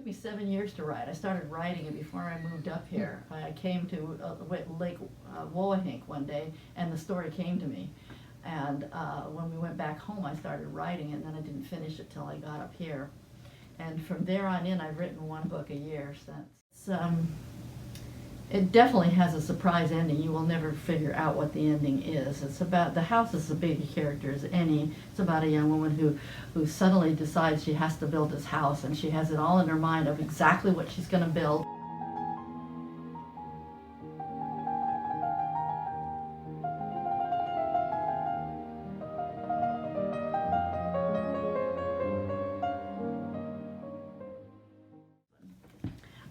took me 7 years to write. I started writing it before I moved up here. I came to Lake Woahink one day, and the story came to me. And when we went back home, I started writing it, and then I didn't finish it till I got up here. And from there on in, I've written one book a year since. It definitely has a surprise ending. You will never figure out what the ending is. It's about, the house is as big a character as any. It's about a young woman who suddenly decides she has to build this house, and she has it all in her mind of exactly what she's going to build.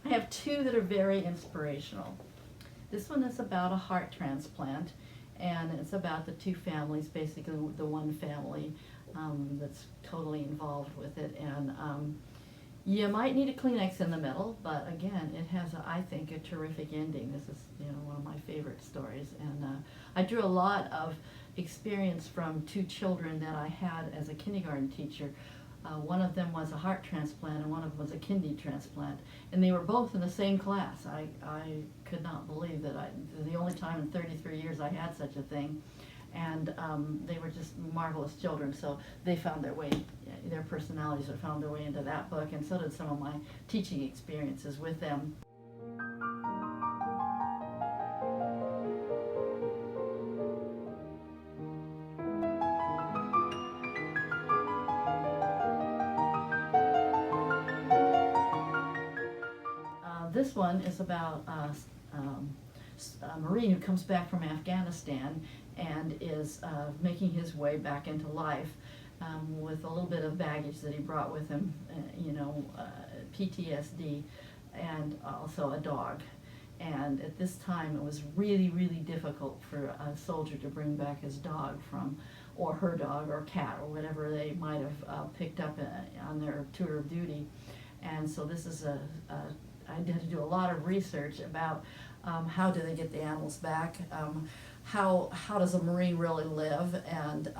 I have two that are very inspirational. This one is about a heart transplant, and it's about the two families, basically the one family that's totally involved with it. And you might need a Kleenex in the middle, but again, it has, I think, a terrific ending. This is, one of my favorite stories. And I drew a lot of experience from two children that I had as a kindergarten teacher. One of them was a heart transplant and one of them was a kidney transplant, and they were both in the same class. I could not believe that the only time in 33 years I had such a thing, and they were just marvelous children. So they found their way, their personalities have found their way into that book, and so did some of my teaching experiences with them. This one is about a Marine who comes back from Afghanistan and is making his way back into life with a little bit of baggage that he brought with him, PTSD, and also a dog. And at this time it was really, really difficult for a soldier to bring back his dog or her dog or cat or whatever they might have picked up on their tour of duty. And so this is I had to do a lot of research about how do they get the animals back, how does a Marine really live, and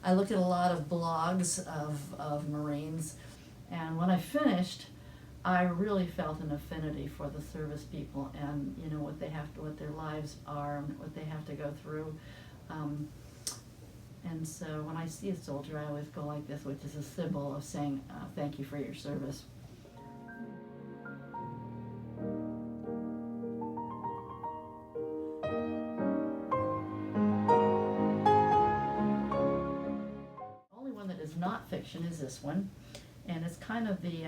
I looked at a lot of blogs of Marines, and when I finished, I really felt an affinity for the service people and what their lives are and what they have to go through. And so when I see a soldier, I always go like this, which is a symbol of saying thank you for your service. Not fiction is this one, and it's kind of the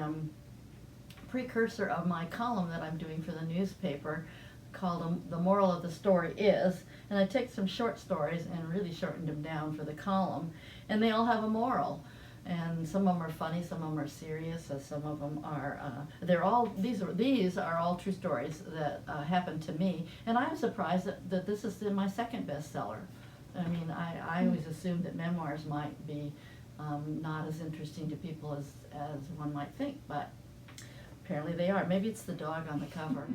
precursor of my column that I'm doing for the newspaper called The Moral of the Story Is, and I take some short stories and really shortened them down for the column, and they all have a moral, and some of them are funny, some of them are serious, some of them are these are all true stories that happened to me, and I'm surprised that this is in my second bestseller. I mean, I always assumed that memoirs might be not as interesting to people as one might think, but apparently they are. Maybe it's the dog on the cover.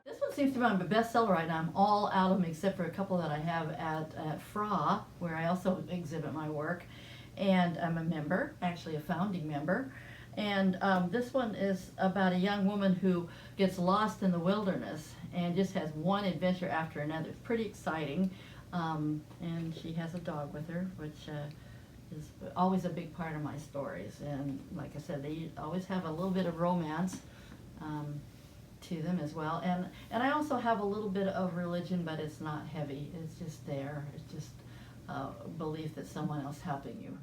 This one seems to be my bestseller right now. I'm all out of them except for a couple that I have at FRA, where I also exhibit my work. And I'm a member, actually a founding member. And this one is about a young woman who gets lost in the wilderness and just has one adventure after another. It's pretty exciting. And she has a dog with her, which is always a big part of my stories. And like I said, they always have a little bit of romance to them as well. And I also have a little bit of religion, but it's not heavy. It's just there. It's just belief that someone else helping you.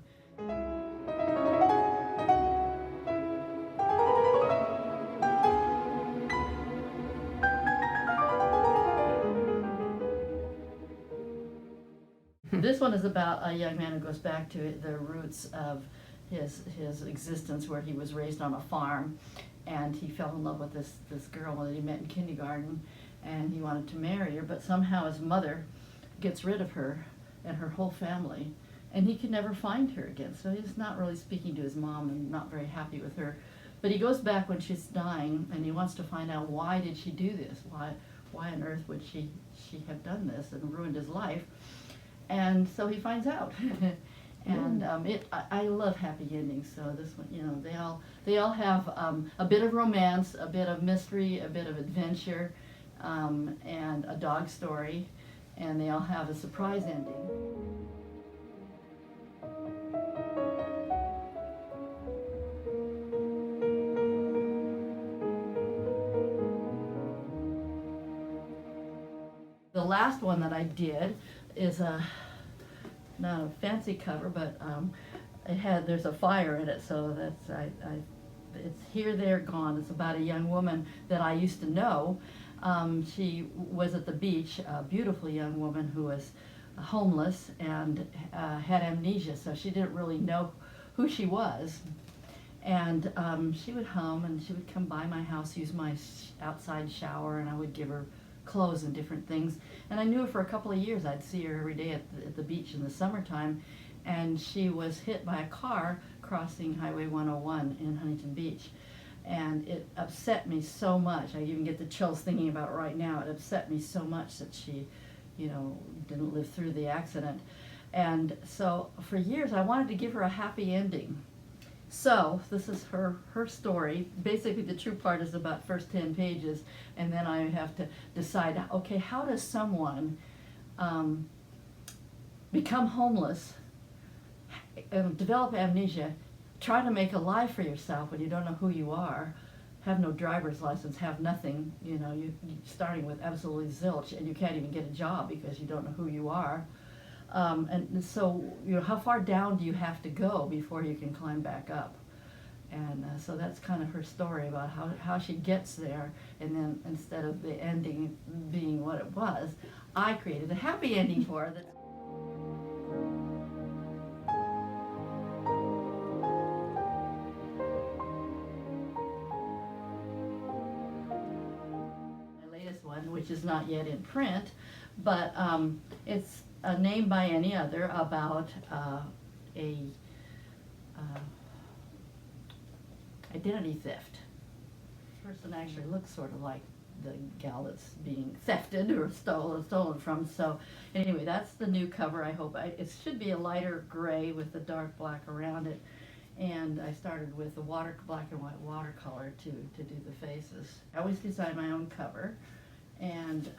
This one is about a young man who goes back to the roots of his existence, where he was raised on a farm, and he fell in love with this girl that he met in kindergarten, and he wanted to marry her, but somehow his mother gets rid of her and her whole family, and he could never find her again. So he's not really speaking to his mom and not very happy with her. But he goes back when she's dying, and he wants to find out why did she do this? Why on earth would she have done this and ruined his life? And so he finds out. And I love happy endings. So this one, you know, they all have a bit of romance, a bit of mystery, a bit of adventure, and a dog story, and they all have a surprise ending. The last one that I did is not a fancy cover, but there's a fire in it, so it's Here, Theyre Gone. It's about a young woman that I used to know. She was at the beach, a beautiful young woman who was homeless and had amnesia, so she didn't really know who she was. And she would hum, and she would come by my house, use my outside shower, and I would give her clothes and different things. And I knew her for a couple of years. I'd see her every day at the beach in the summertime, and she was hit by a car crossing Highway 101 in Huntington Beach. And it upset me so much. I even get the chills thinking about it right now. It upset me so much that she, you know, didn't live through the accident. And so for years I wanted to give her a happy ending. So this is her story. Basically the true part is about first 10 pages, and then I have to decide, okay, how does someone become homeless and develop amnesia, try to make a life for yourself when you don't know who you are, have no driver's license, have nothing, you know, you're starting with absolutely zilch, and you can't even get a job because you don't know who you are. And so, you know, how far down do you have to go before you can climb back up? And so that's kind of her story about how she gets there, and then instead of the ending being what it was, I created a happy ending for her. My latest one, which is not yet in print, but it's a Name by Any Other, about a identity theft. The person actually looks sort of like the gal that's being thefted or stolen from. So anyway, that's the new cover. I hope it should be a lighter gray with the dark black around it. And I started with the black and white watercolor to do the faces. I always design my own cover, and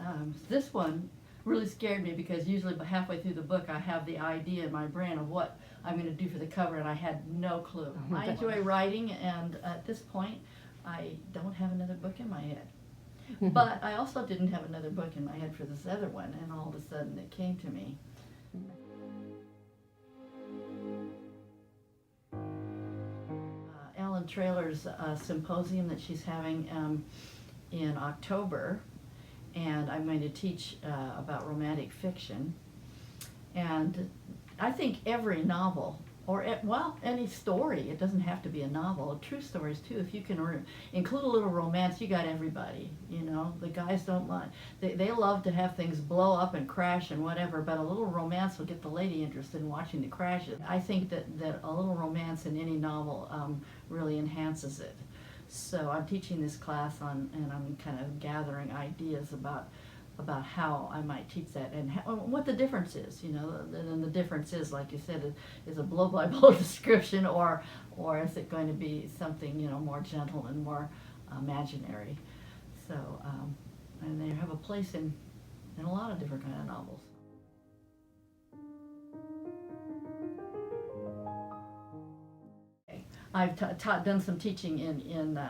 this one really scared me because usually about halfway through the book I have the idea in my brain of what I'm going to do for the cover, and I had no clue. I enjoy writing, and at this point I don't have another book in my head. But I also didn't have another book in my head for this other one, and all of a sudden it came to me. Ellen Traylor's symposium that she's having in October, and I'm going to teach about romantic fiction. And I think every novel, or well, any story, it doesn't have to be a novel, true stories too, if you can include a little romance, you got everybody, you know. The guys don't mind, they love to have things blow up and crash and whatever, but a little romance will get the lady interested in watching the crashes. I think that a little romance in any novel really enhances it. So I'm teaching this class and I'm kind of gathering ideas about how I might teach that, and what the difference is, you know. And the difference is, like you said, is a blow-by-blow description, or is it going to be something, you know, more gentle and more imaginary. So, and they have a place in a lot of different kind of novels. I've done some teaching in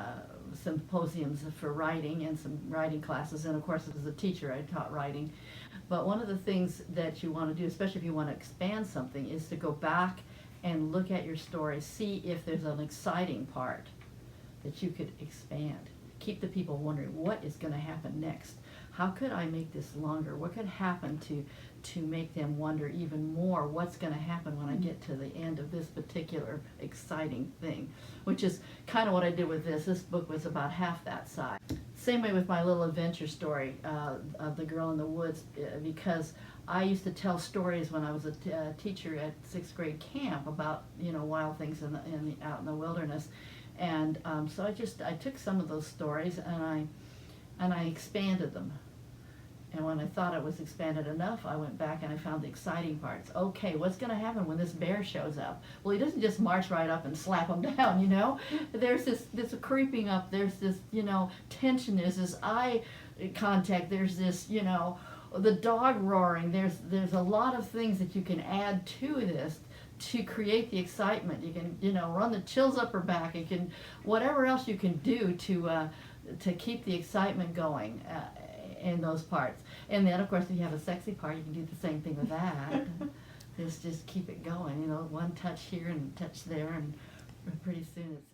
symposiums for writing and some writing classes, and of course as a teacher I taught writing. But one of the things that you want to do, especially if you want to expand something, is to go back and look at your story, see if there's an exciting part that you could expand. Keep the people wondering, what is going to happen next? How could I make this longer? What could happen to make them wonder even more what's going to happen when I get to the end of this particular exciting thing, which is kind of what I did with this. This book was about half that size. Same way with my little adventure story of the girl in the woods, because I used to tell stories when I was a teacher at 6th grade camp about, you know, wild things out in the wilderness. And so I took some of those stories and I expanded them. And when I thought it was expanded enough, I went back and I found the exciting parts. Okay, what's going to happen when this bear shows up? Well, he doesn't just march right up and slap him down, you know. There's this creeping up. There's this, you know, tension. There's this eye contact. There's this, you know, the dog roaring. There's a lot of things that you can add to this to create the excitement. You can, you know, run the chills up her back. You can, whatever else you can do to keep the excitement going. In those parts. And then of course if you have a sexy part, you can do the same thing with that. Just keep it going, you know, one touch here and a touch there, and pretty soon it's